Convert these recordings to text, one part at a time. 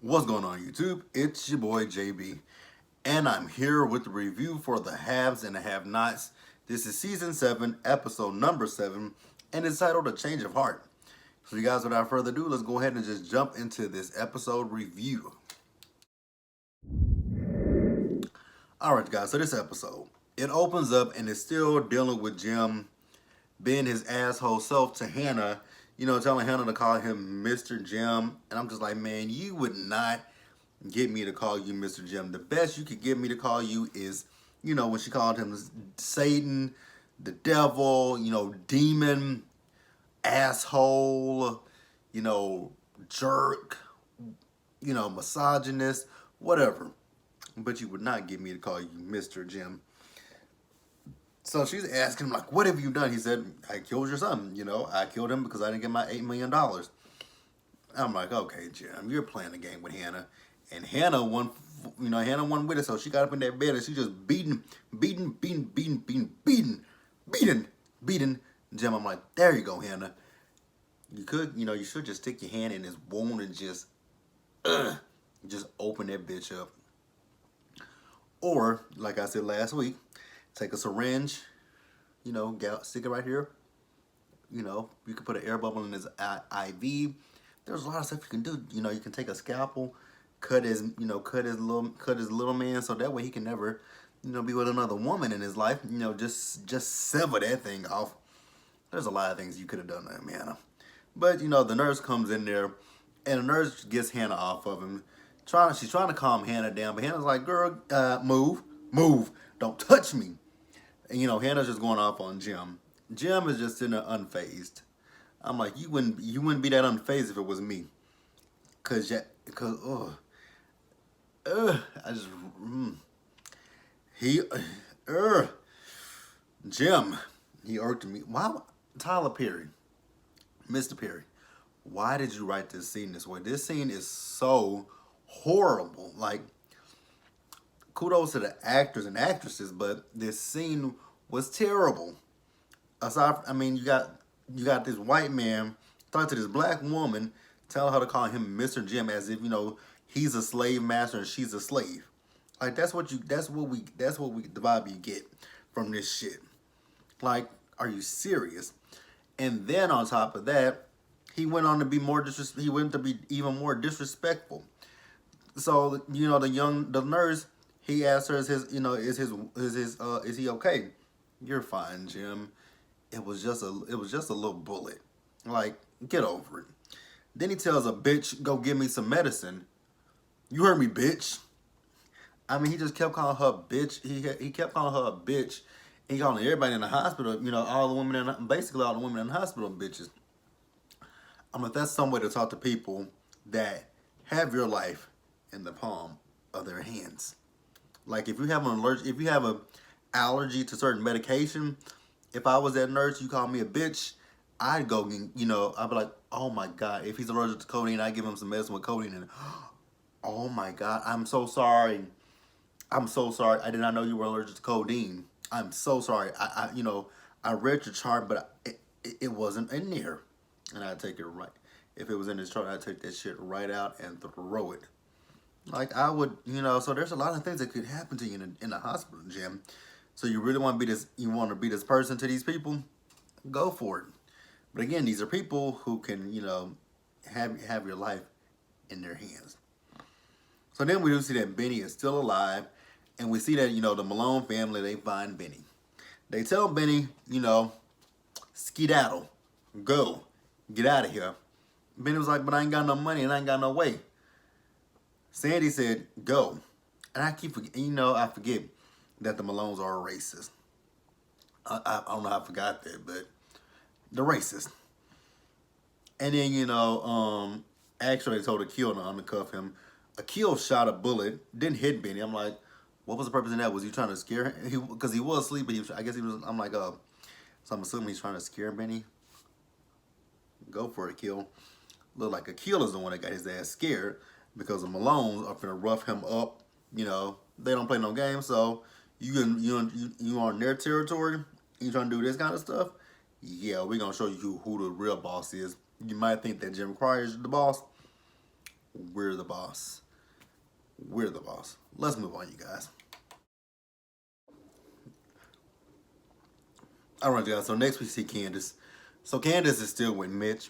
What's going on YouTube? It's your boy JB, and I'm here with the review for the haves and the have-nots. This is season 7, episode number 7, and it's titled A Change of Heart. So you guys, without further ado, let's go ahead and just jump into this episode review. Alright guys, so this episode, it opens up and it's still dealing with Jim being his asshole self to Hannah, telling Hannah to call him Mr. Jim. And I'm just like, man, you would not get me to call you Mr. Jim. The best you could get me to call you is, when she called him Satan, the devil, demon, asshole, jerk, misogynist, whatever. But you would not get me to call you Mr. Jim. So she's asking him, like, what have you done? He said, I killed your son. I killed him because I didn't get my $8 million. I'm like, okay, Jim, you're playing a game with Hannah. And Hannah won with it. So she got up in that bed and she just beating Jim. I'm like, there you go, Hannah. You could, you should just stick your hand in his wound and just open that bitch up. Or, like I said last week, take a syringe, stick it right here. You can put an air bubble in his IV. There's a lot of stuff you can do. You can take a scalpel, cut his little man, so that way he can never, be with another woman in his life. Just sever that thing off. There's a lot of things you could have done there, man. But the nurse comes in there, and the nurse gets Hannah off of him. She's trying to calm Hannah down, but Hannah's like, girl, move, don't touch me. And Hannah's just going off on Jim. Jim is just sitting there unfazed. I'm like, you wouldn't be that unfazed if it was me. I just, Jim, he irked me. Why, Tyler Perry, Mr. Perry, why did you write this scene this way? This scene is so horrible. Like, kudos to the actors and actresses, but this scene was terrible. You got this white man talking to this black woman, telling her to call him Mr. Jim as if he's a slave master and she's a slave. Like the vibe you get from this shit. Like, are you serious? And then on top of that, he went on to be even more disrespectful. So the nurse, he asked her, is he okay? You're fine, Jim. It was just a little bullet. Like, get over it. Then he tells a bitch, go give me some medicine. You heard me, bitch. He just kept calling her a bitch. He kept calling her a bitch. He calling everybody in the hospital, all the women in the hospital bitches. If that's some way to talk to people that have your life in the palm of their hands. Like, if you have an allergy to certain medication, if I was that nurse, you call me a bitch, I'd go, I'd be like, oh my God, if he's allergic to codeine, I give him some medicine with codeine in it. Oh my God, I'm so sorry. I did not know you were allergic to codeine. I'm so sorry. I read your chart, but it wasn't in there. And I'd take it right. If it was in this chart, I'd take that shit right out and throw it. Like, I would, so there's a lot of things that could happen to you in the hospital, Jim. So you really want to be this person to these people? Go for it. But again, these are people who can, have your life in their hands. So then we do see that Benny is still alive. And we see that, the Malone family, they find Benny. They tell Benny, skedaddle, go, get out of here. Benny was like, but I ain't got no money and I ain't got no way. Sandy said, go. And I keep forgetting, I forget that the Malones are a racist. I don't know how I forgot that, but they're racist. And then, actually they told Akil to undercuff him. Akil shot a bullet, didn't hit Benny. I'm like, what was the purpose of that? Was he trying to scare him? Because he was asleep, but I'm like, so I'm assuming he's trying to scare Benny. Go for it, Akil. Look like Akil is the one that got his ass scared because the Malones are finna rough him up. They don't play no games, so you on their territory. You trying to do this kind of stuff? Yeah, we're gonna show you who the real boss is. You might think that Jim Cryer is the boss. We're the boss. We're the boss. Let's move on, you guys. All right, guys. So next we see Candace. So Candace is still with Mitch.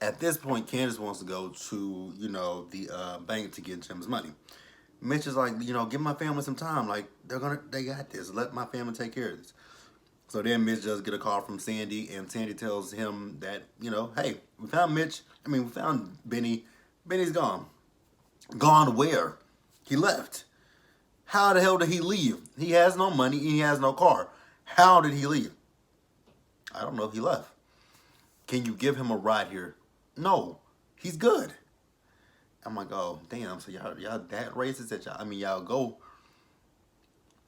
At this point, Candace wants to go to, the bank to get Jim's money. Mitch is like, give my family some time. Like, they got this. Let my family take care of this. So then Mitch does get a call from Sandy, and Sandy tells him that, hey, we found Mitch. We found Benny. Benny's gone. Gone where? He left. How the hell did he leave? He has no money and he has no car. How did he leave? I don't know. He left. Can you give him a ride here? No. He's good. I'm like, oh, damn. So y'all that racist that y'all go.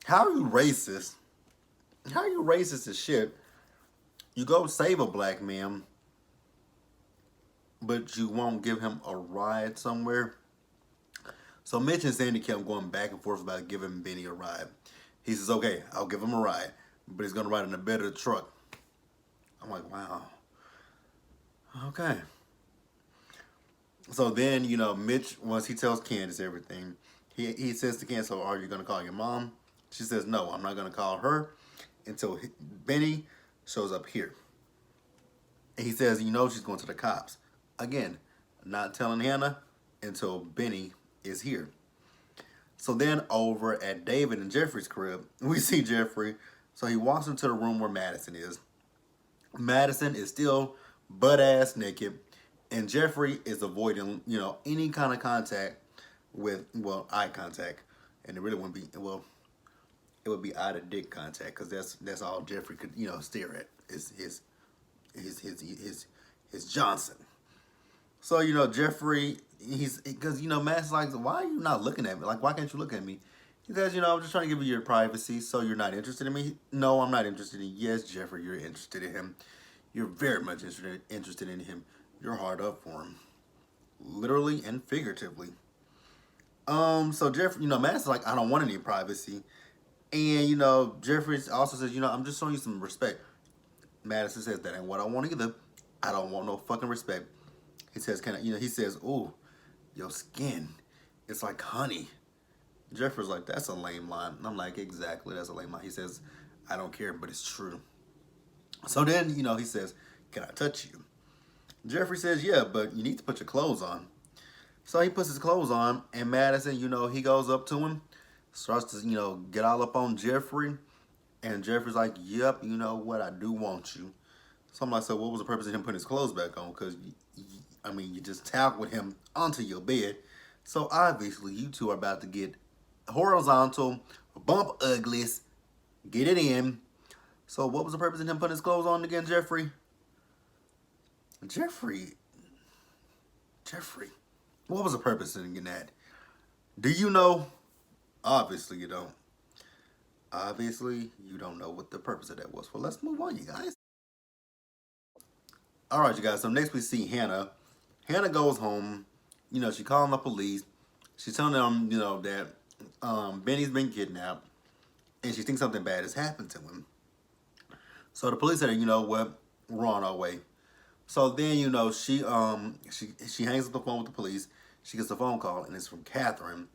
How are you racist? How are you racist as shit? You go save a black man, but you won't give him a ride somewhere? So Mitch and Sandy kept going back and forth about giving Benny a ride. He says, okay, I'll give him a ride, but he's going to ride in a better truck. I'm like, wow. Okay. So then, Mitch, once he tells Candace everything, he says to Candace, so are you going to call your mom? She says, no, I'm not going to call her until Benny shows up here. And he says, she's going to the cops. Again, not telling Hannah until Benny is here. So then over at David and Jeffrey's crib, we see Jeffrey. So he walks into the room where Madison is. Madison is still butt-ass naked. And Jeffrey is avoiding, any kind of contact with, eye contact. And it really wouldn't be, it would be eye to dick contact, because that's all Jeffrey could, stare at is his Johnson. So, Jeffrey, because, Matt's like, why are you not looking at me? Like, why can't you look at me? He says, I'm just trying to give you your privacy, so you're not interested in me? No, I'm not interested in you. Yes, Jeffrey, you're interested in him. You're very much interested in him. You're hard up for him. Literally and figuratively. So Jeffrey, Matt's like, I don't want any privacy. And, Jeffrey also says, I'm just showing you some respect. Madison says, that ain't what I want either. I don't want no fucking respect. He says, he says, ooh, your skin, it's like honey. Jeffrey's like, that's a lame line. And I'm like, exactly, that's a lame line. He says, I don't care, but it's true. So then, he says, can I touch you? Jeffrey says, yeah, but you need to put your clothes on. So he puts his clothes on, and Madison, he goes up to him, starts to, get all up on Jeffrey. And Jeffrey's like, yep, you know what, I do want you. So I'm like, so what was the purpose of him putting his clothes back on? Because, you just tapped with him onto your bed. So obviously, you two are about to get horizontal, bump uglies, get it in. So what was the purpose of him putting his clothes on again, Jeffrey? Jeffrey. What was the purpose of getting that? Do you know? Obviously, you don't. Obviously, you don't know what the purpose of that was. Well, let's move on, you guys. All right, you guys. So next we see Hannah. Hannah goes home. She calling the police. She's telling them, that Benny's been kidnapped, and she thinks something bad has happened to him. So the police said, what, we're on our way. So then, she hangs up the phone with the police. She gets a phone call, and it's from Catherine.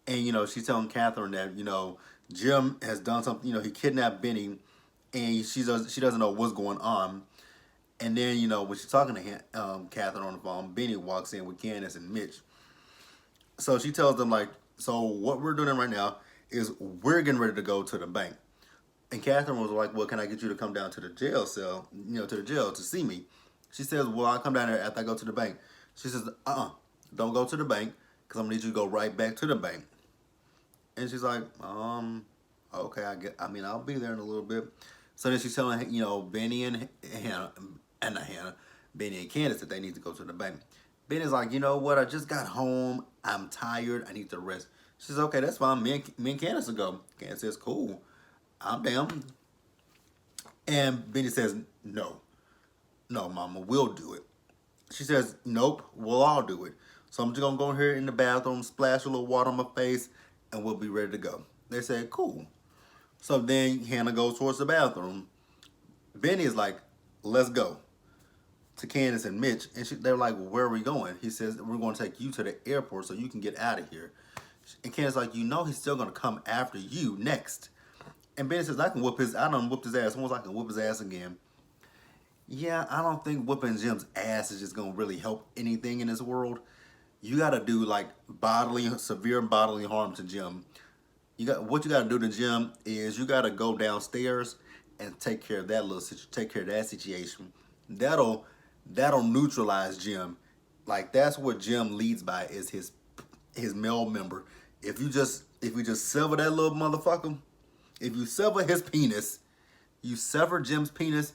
And, she's telling Catherine that, Jim has done something, he kidnapped Benny, and she doesn't know what's going on. And then, when she's talking to Catherine on the phone, Benny walks in with Candace and Mitch. So she tells them, like, so what we're doing right now is we're getting ready to go to the bank. And Catherine was like, well, can I get you to come down to the jail cell, to the jail to see me? She says, well, I'll come down there after I go to the bank. She says, don't go to the bank, because I'm going to need you to go right back to the bank. And she's like, okay, I'll be there in a little bit. So then she's telling, Benny and Hannah, Benny and Candace that they need to go to the bank. Benny's like, you know what, I just got home. I'm tired. I need to rest. She says, okay, that's fine. Me and Candace will go. Candace says, cool. I'm down. And Benny says, no, Mama, we'll do it. She says, nope, we'll all do it. So I'm just going to go here in the bathroom, splash a little water on my face, and we'll be ready to go. They said, cool. So then Hannah goes towards the bathroom. Benny is like, let's go. to Candace and Mitch, and they're like, well, where are we going? He says, we're going to take you to the airport so you can get out of here. And Candace like, he's still going to come after you next. And Ben says, I done whooped his ass once, I can whoop his ass again. Yeah, I don't think whooping Jim's ass is just going to really help anything in this world. You got to do like severe bodily harm to Jim. What you got to do to Jim is you got to go downstairs and take care of that situation. That'll neutralize Jim. Like that's what Jim leads by is his male member. If you just sever that little motherfucker, if you sever his penis, you sever Jim's penis,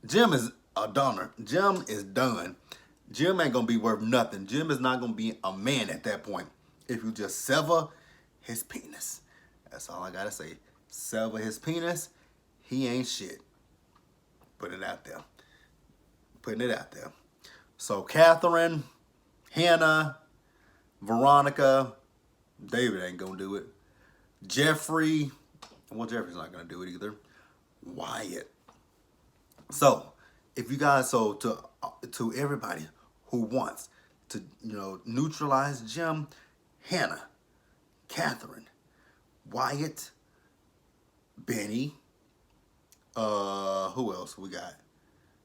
Jim is a donor. Jim is done. Jim ain't gonna be worth nothing. Jim is not gonna be a man at that point. If you just sever his penis. That's all I gotta say. Sever his penis, he ain't shit. Putting it out there. So Catherine, Hannah, Veronica, David ain't gonna do it. Jeffrey, well, Jeffrey's not gonna do it either. Wyatt. So, if you guys, to everybody who wants to, neutralize Jim, Hannah, Catherine, Wyatt, Benny, who else we got?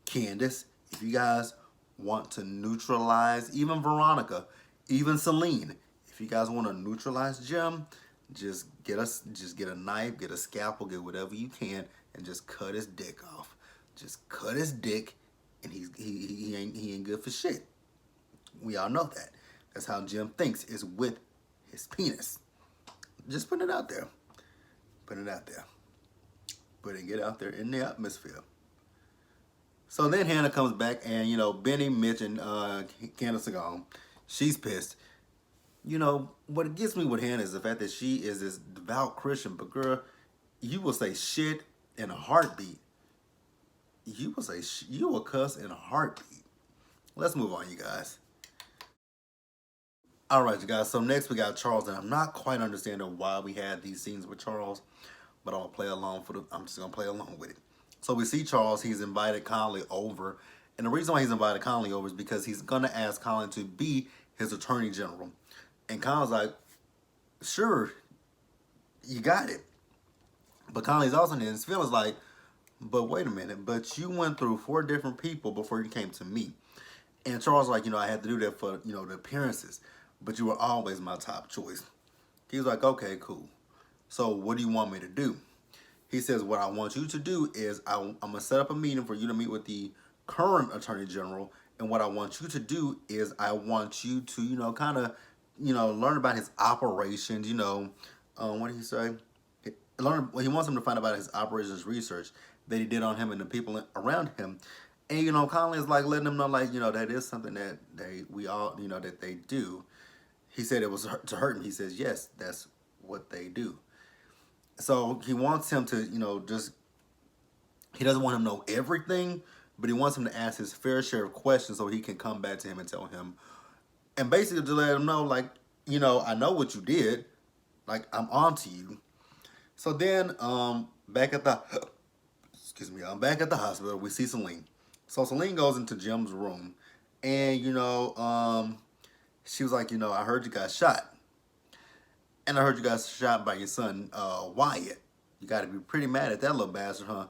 Candace. If you guys want to neutralize even Veronica, even Celine, if you guys want to neutralize Jim, just get a knife, get a scalpel, get whatever you can, and just cut his dick off. Just cut his dick, and he ain't good for shit. We all know that. That's how Jim thinks, is with his penis. Just put it out there. Get out there in the atmosphere. So then Hannah comes back, and Benny, Mitch, and Candace are gone. She's pissed. What gets me with Hannah is the fact that she is this devout Christian, but girl, you will say shit in a heartbeat. You will cuss in a heartbeat. Let's move on, you guys. All right, you guys. So next we got Charles, and I'm not quite understanding why we had these scenes with Charles, but I'm just gonna play along with it. So we see Charles. He's invited Conley over, and the reason why he's invited Conley over is because he's gonna ask Conley to be his attorney general, and Conley's like, "Sure, you got it." But Conley's also in his feelings like, "But wait a minute, but you went through 4 different people before you came to me." And Charles like, I had to do that for, the appearances, but you were always my top choice. He's like, "Okay, cool. So what do you want me to do?" He says, "What I want you to do is I'm going to set up a meeting for you to meet with the current attorney general. And what I want you to do is I want you to, kind of, learn about his operations, what did he say? He wants him to find about his operations research that he did on him and the people around him." And, Conley is like letting him know, like, that is something that we all, that they do. He said it was to hurt him. He says, yes, that's what they do. So he wants him to, he doesn't want him to know everything, but he wants him to ask his fair share of questions so he can come back to him and tell him. And basically to let him know, like, I know what you did. Like, I'm on to you. So then, back at the hospital, we see Celine. So Celine goes into Jim's room, and, she was like, I heard you got shot. And I heard you got shot by your son, Wyatt. You got to be pretty mad at that little bastard, huh?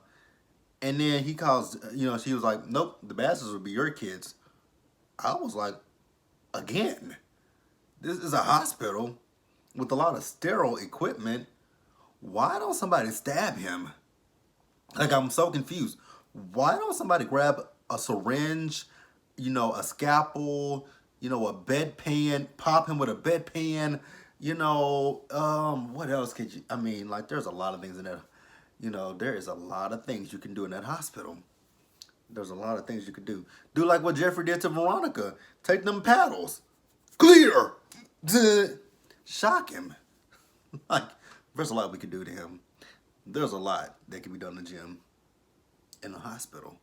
And then he calls, she was like, "Nope, the bastards would be your kids." I was like, again, this is a hospital with a lot of sterile equipment. Why don't somebody stab him? Like, I'm so confused. Why don't somebody grab a syringe, a scalpel, a bedpan, pop him with a bedpan, what else could you, there's a lot of things in there. There is a lot of things you can do in that hospital. There's a lot of things you could do. Do like what Jeffrey did to Veronica. Take them paddles. Clear! Shock him. Like, there's a lot we could do to him. There's a lot that can be done to Jim in the hospital.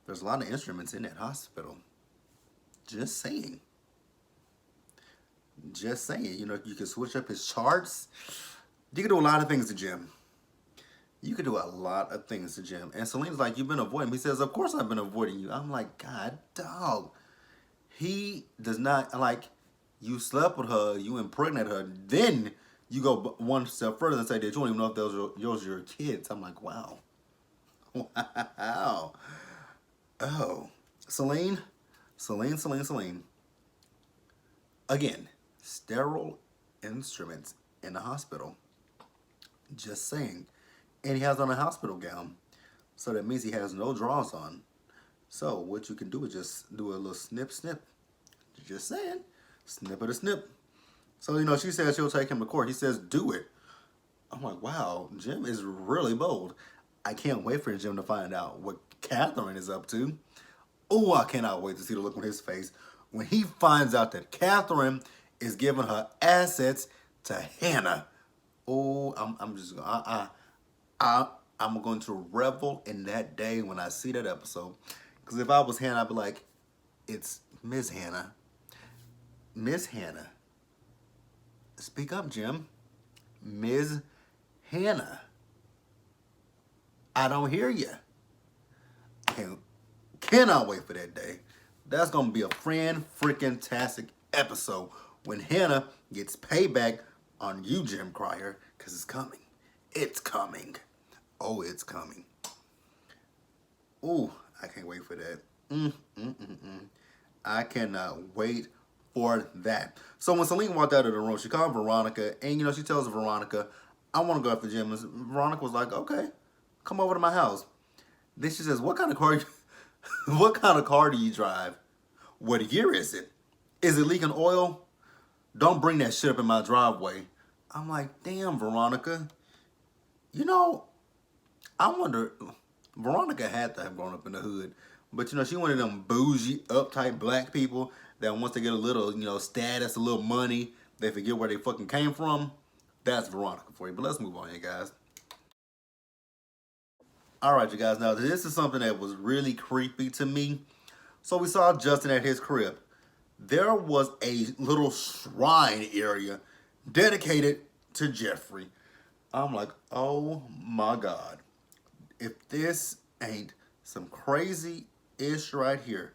There's a lot of instruments in that hospital. Just saying. You can switch up his charts. You can do a lot of things to Jim. You could do a lot of things to Jim. And Celine's like, you've been avoiding me. He says, of course I've been avoiding you. I'm like, God, dog. He does not, like, you slept with her, you impregnated her, then you go one step further and say that you don't even know if those are your kids. I'm like, wow. Wow. Oh. Celine, Celine. Again, sterile instruments in the hospital. Just saying. And he has on a hospital gown. So that means he has no drawers on. So what you can do is just do a little snip snip. Just saying. Snip of the snip. So, she says she'll take him to court. He says, do it. I'm like, wow, Jim is really bold. I can't wait for Jim to find out what Catherine is up to. Oh, I cannot wait to see the look on his face when he finds out that Catherine is giving her assets to Hannah. Oh, I'm going to revel in that day when I see that episode. Because if I was Hannah, I'd be like, it's Miss Hannah. Miss Hannah. Speak up, Jim. Ms. Hannah. I don't hear you. Cannot wait for that day. That's going to be a freaking-tastic episode when Hannah gets payback on you, Jim Cryer, because it's coming. It's coming. Oh, it's coming. Ooh, I can't wait for that. I cannot wait for that. So when Celine walked out of the room, she called Veronica, and she tells Veronica, I want to go after Jim. And Veronica was like, okay, come over to my house. Then she says, what kind of car do you drive? What year is it? Is it leaking oil? Don't bring that shit up in my driveway. I'm like, damn, Veronica. I wonder, Veronica had to have grown up in the hood. But, she one of them bougie, uptight black people that once they get a little, status, a little money, they forget where they fucking came from. That's Veronica for you. But let's move on here, guys. All right, you guys. Now, this is something that was really creepy to me. So we saw Justin at his crib. There was a little shrine area dedicated to Jeffrey. I'm like, oh my God. If this ain't some crazy ish right here,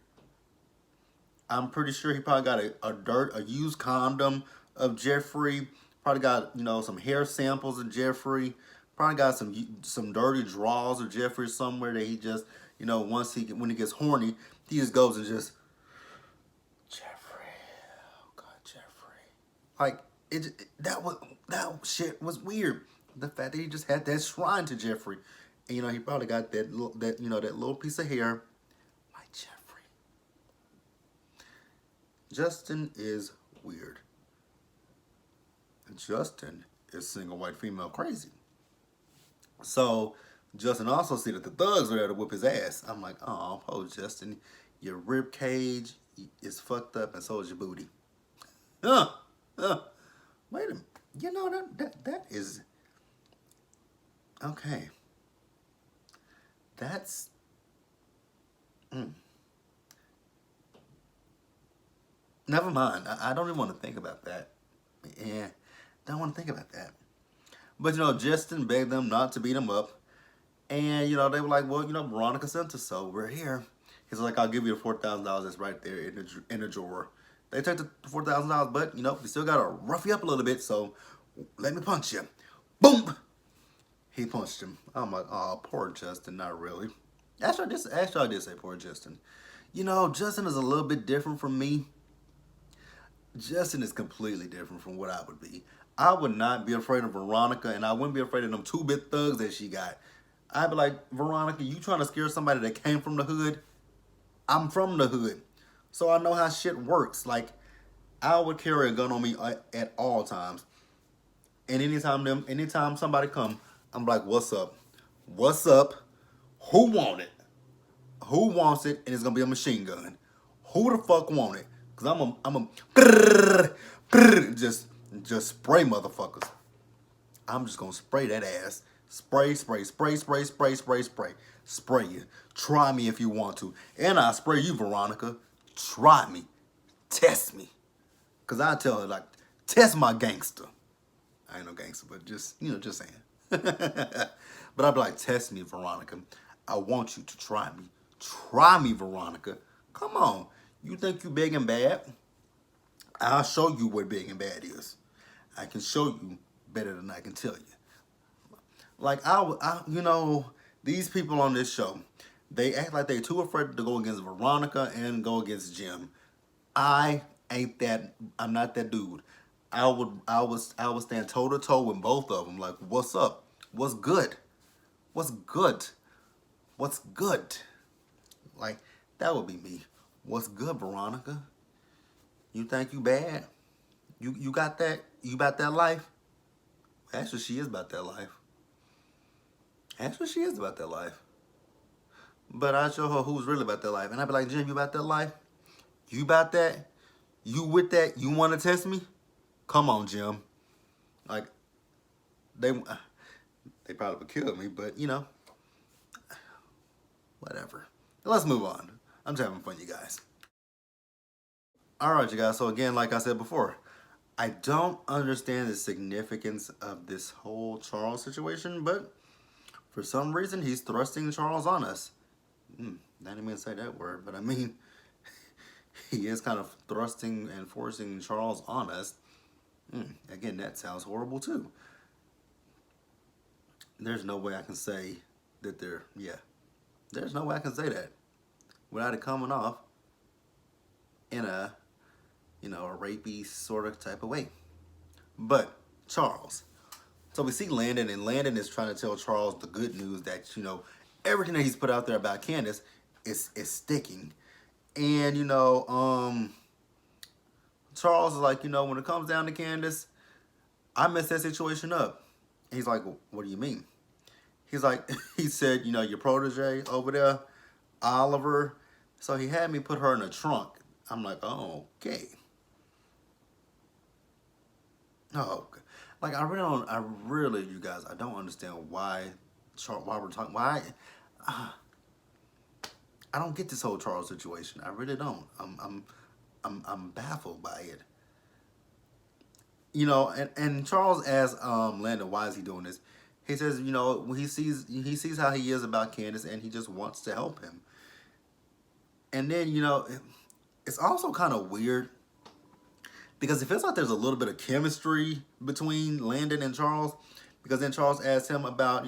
I'm pretty sure he probably got a used condom of Jeffrey. Probably got, some hair samples of Jeffrey. Probably got some dirty drawers of Jeffrey somewhere that he just, when he gets horny, he just goes and just, Jeffrey, oh God, Jeffrey. Like, that shit was weird. The fact that he just had that shrine to Jeffrey. And, he probably got that little piece of hair. My Jeffrey. Justin is weird. Justin is single white female crazy. So, Justin also see that the thugs are there to whip his ass. I'm like, oh, Justin, your rib cage is fucked up and so is your booty. Wait a minute. That is... Okay. That's... Never mind. I don't even want to think about that. Yeah, don't want to think about that. But, Justin begged them not to beat him up. And, they were like, well, Veronica sent us, so we're here. He's like, I'll give you the $4,000 that's right there in the drawer. They took the $4,000, but, we still got to rough you up a little bit, so let me punch you. Boom! He punched him. I'm like, oh, poor Justin, not really. Actually, I did say poor Justin. Justin is a little bit different from me. Justin is completely different from what I would be. I would not be afraid of Veronica, and I wouldn't be afraid of them 2-bit thugs that she got. I'd be like, Veronica, you trying to scare somebody that came from the hood? I'm from the hood, so I know how shit works. Like, I would carry a gun on me at all times. And anytime somebody come, I'm like, what's up? What's up? Who want it? Who wants it? And it's gonna be a machine gun. Who the fuck want it? Cause I'm a just spray motherfuckers. I'm just gonna spray that ass. Spray. Spray you. Try me if you want to. And I spray you, Veronica. Try me. Test me. Cause I tell her, like, test my gangster. I ain't no gangster, but just saying. But But I'd be like, test me, Veronica. I want you to try me. Try me, Veronica. Come on. You think you big and bad? I'll show you what big and bad is. I can show you better than I can tell you. Like these people on this show, they act like they too afraid to go against Veronica and go against Jim. I ain't that. I'm not that dude. I would stand toe to toe with both of them. Like, what's up? What's good? What's good? What's good? Like, that would be me. What's good, Veronica? You think you bad? You got that? You about that life? Actually, she is about that life. Actually, she is about that life. But I show her who's really about that life. And I be like, Jim, you about that life? You about that? You with that? You want to test me? Come on, Jim. Like, they probably would kill me, but, whatever. Let's move on. I'm just having fun, you guys. All right, you guys. So again, like I said before, I don't understand the significance of this whole Charles situation, but for some reason, he's thrusting Charles on us. I didn't mean to say that word, but I mean, he is kind of thrusting and forcing Charles on us. Again, that sounds horrible too. There's no way I can say that there's no way I can say that without it coming off in a rapey sort of type of way. But Charles. So we see Landon, and Landon is trying to tell Charles the good news that, everything that he's put out there about Candace is sticking. And, Charles is like, when it comes down to Candace, I messed that situation up. And he's like, what do you mean? He's like, he said, your protege over there, Oliver. So he had me put her in a trunk. I'm like, oh, okay. Oh, okay. Like, you guys, I don't understand why we're talking, I don't get this whole Charles situation. I really don't. I'm baffled by it. And Charles asked Landon, why is he doing this? He says, he sees how he is about Candace, and he just wants to help him. And then, it's also kind of weird because it feels like there's a little bit of chemistry between Landon and Charles. Because then Charles asks him about,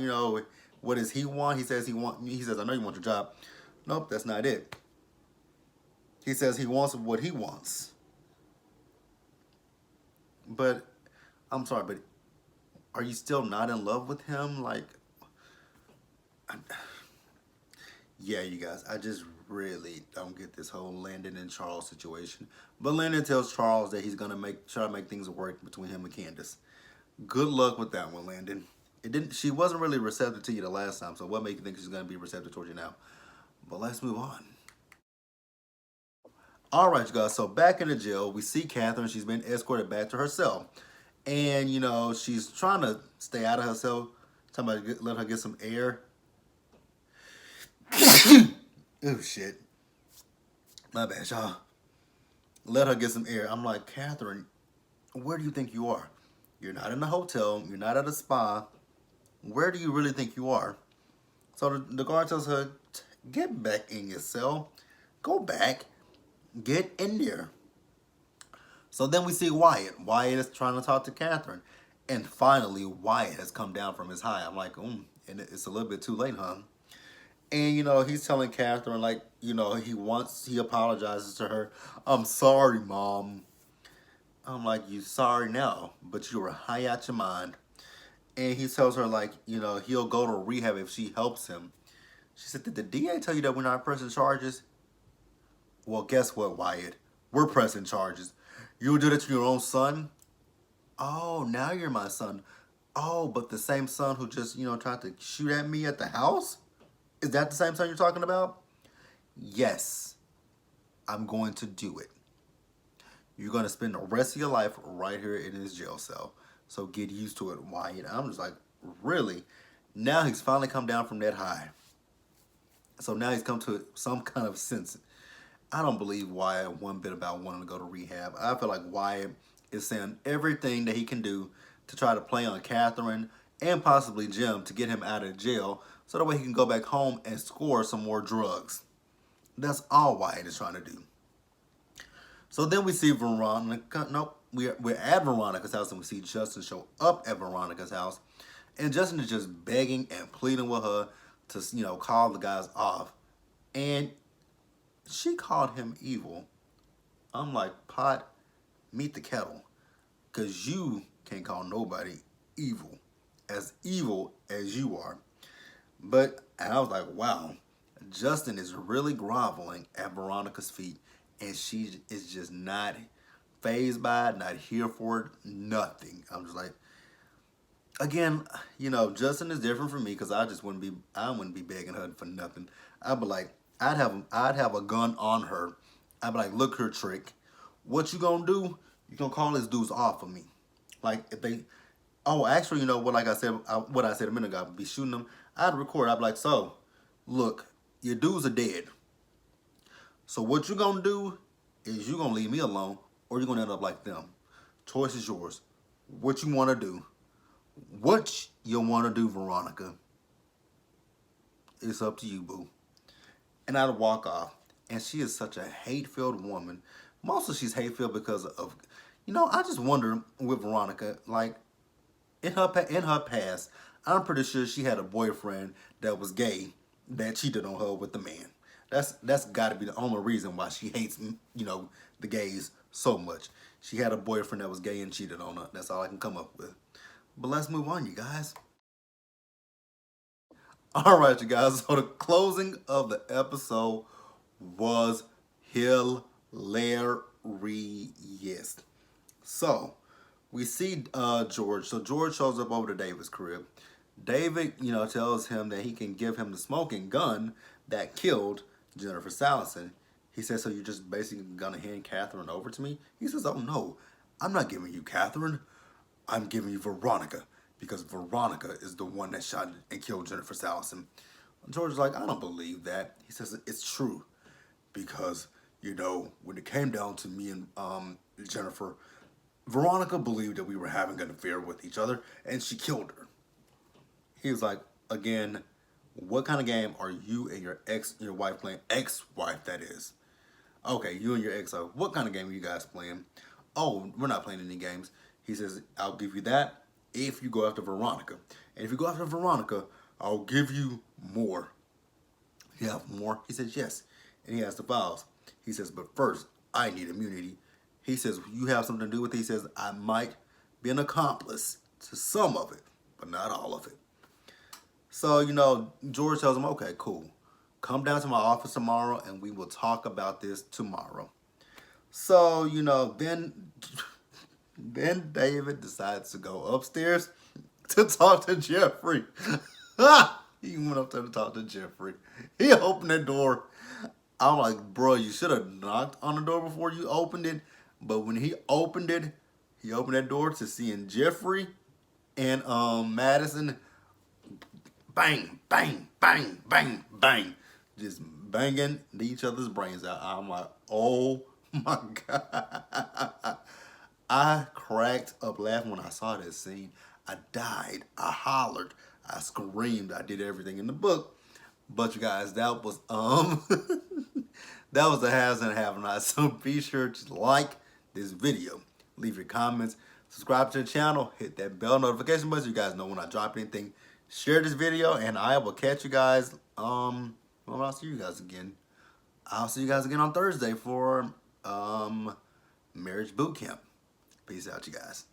what does he want? He says, I know you want your job. Nope, that's not it. He says he wants what he wants. But, I'm sorry, but are you still not in love with him? Like, yeah, you guys, I just really don't get this whole Landon and Charles situation. But Landon tells Charles that he's gonna try to make things work between him and Candace. Good luck with that one, Landon. She wasn't really receptive to you the last time, so what makes you think she's gonna be receptive towards you now? But let's move on. All right, you guys. So back in the jail, we see Catherine. She's been escorted back to her cell, and she's trying to stay out of her cell. Talking about let her get some air. Oh shit! My bad, y'all. Let her get some air. I'm like, Catherine, where do you think you are? You're not in a hotel. You're not at a spa. Where do you really think you are? So the guard tells her, get back in your cell. Go back. Get in there. So then we see Wyatt. Wyatt is trying to talk to Catherine. And finally, Wyatt has come down from his high. I'm like, and it's a little bit too late, huh? And, he's telling Catherine, like, he apologizes to her. I'm sorry, Mom. I'm like, you sorry now, but you were high out your mind. And he tells her, like, he'll go to rehab if she helps him. She said, did the DA tell you that we're not pressing charges? Well, guess what, Wyatt? We're pressing charges. You do that to your own son? Oh, now you're my son. Oh, but the same son who just, tried to shoot at me at the house? Is that the same son you're talking about? Yes, I'm going to do it. You're going to spend the rest of your life right here in this jail cell. So get used to it, Wyatt. I'm just like, really? Now he's finally come down from that high. So now he's come to some kind of sense. I don't believe Wyatt one bit about wanting to go to rehab. I feel like Wyatt is saying everything that he can do to try to play on Catherine and possibly Jim to get him out of jail so that way he can go back home and score some more drugs. That's all Wyatt is trying to do. So then we see Veronica. Nope, we're at Veronica's house and we see Justin show up at Veronica's house, and Justin is just begging and pleading with her to call the guys off, and she called him evil. I'm like, pot, meet the kettle, cause you can't call nobody evil as you are. But I was like, wow, Justin is really groveling at Veronica's feet, and she is just not phased by it, not here for it, nothing. I'm just like, again, Justin is different from me because I wouldn't be begging her for nothing. I'd be like, I'd have a gun on her. I'd be like, look her trick. What you gonna do? You gonna call these dudes off of me? Like if they, oh actually, what? Like I said, what I said a minute ago, I'd be shooting them. I'd record. I'd be like, so, look, your dudes are dead. So what you gonna do is you gonna leave me alone, or you're gonna end up like them. Choice is yours. What you wanna do? What you wanna do, Veronica? It's up to you, boo. And I'd walk off. And she is such a hate-filled woman. Mostly she's hate-filled because of, I just wonder with Veronica, like, in her past, I'm pretty sure she had a boyfriend that was gay that cheated on her with the man. That's got to be the only reason why she hates, the gays so much. She had a boyfriend that was gay and cheated on her. That's all I can come up with. But let's move on, you guys. All right, you guys. So the closing of the episode was hilarious. So we see George. So George shows up over to David's crib. David, tells him that he can give him the smoking gun that killed Jennifer Sallison. He says, so you're just basically gonna hand Catherine over to me? He says, oh no, I'm not giving you Catherine. I'm giving you Veronica, because Veronica is the one that shot and killed Jennifer Sallison. George's like, I don't believe that. He says, it's true. Because, when it came down to me and Jennifer, Veronica believed that we were having an affair with each other, and she killed her. He was like, again, what kind of game are you and your wife playing? Ex-wife, that is. Okay, you and your ex, what kind of game are you guys playing? Oh, we're not playing any games. He says, I'll give you that if you go after Veronica. And if you go after Veronica, I'll give you more. You have more? He says, yes. And he has the files. He says, but first, I need immunity. He says, you have something to do with it? He says, I might be an accomplice to some of it, but not all of it. So, George tells him, okay, cool. Come down to my office tomorrow and we will talk about this tomorrow. So, then David decides to go upstairs to talk to Jeffrey. He went up there to talk to Jeffrey. He opened the door. I'm like, bro, you should have knocked on the door before you opened it. But when he opened that door to seeing Jeffrey and Madison, bang, bang, bang, bang, bang, just banging each other's brains out. I'm like, oh my God. I cracked up laughing when I saw this scene. I died. I hollered. I screamed. I did everything in the book. But you guys, that was that was the has and have not. So be sure to like this video, leave your comments, subscribe to the channel, hit that bell notification button so you guys know when I drop anything. Share this video, and I will catch you guys. Well, I'll see you guys again. I'll see you guys again on Thursday for marriage boot camp. Peace out, you guys.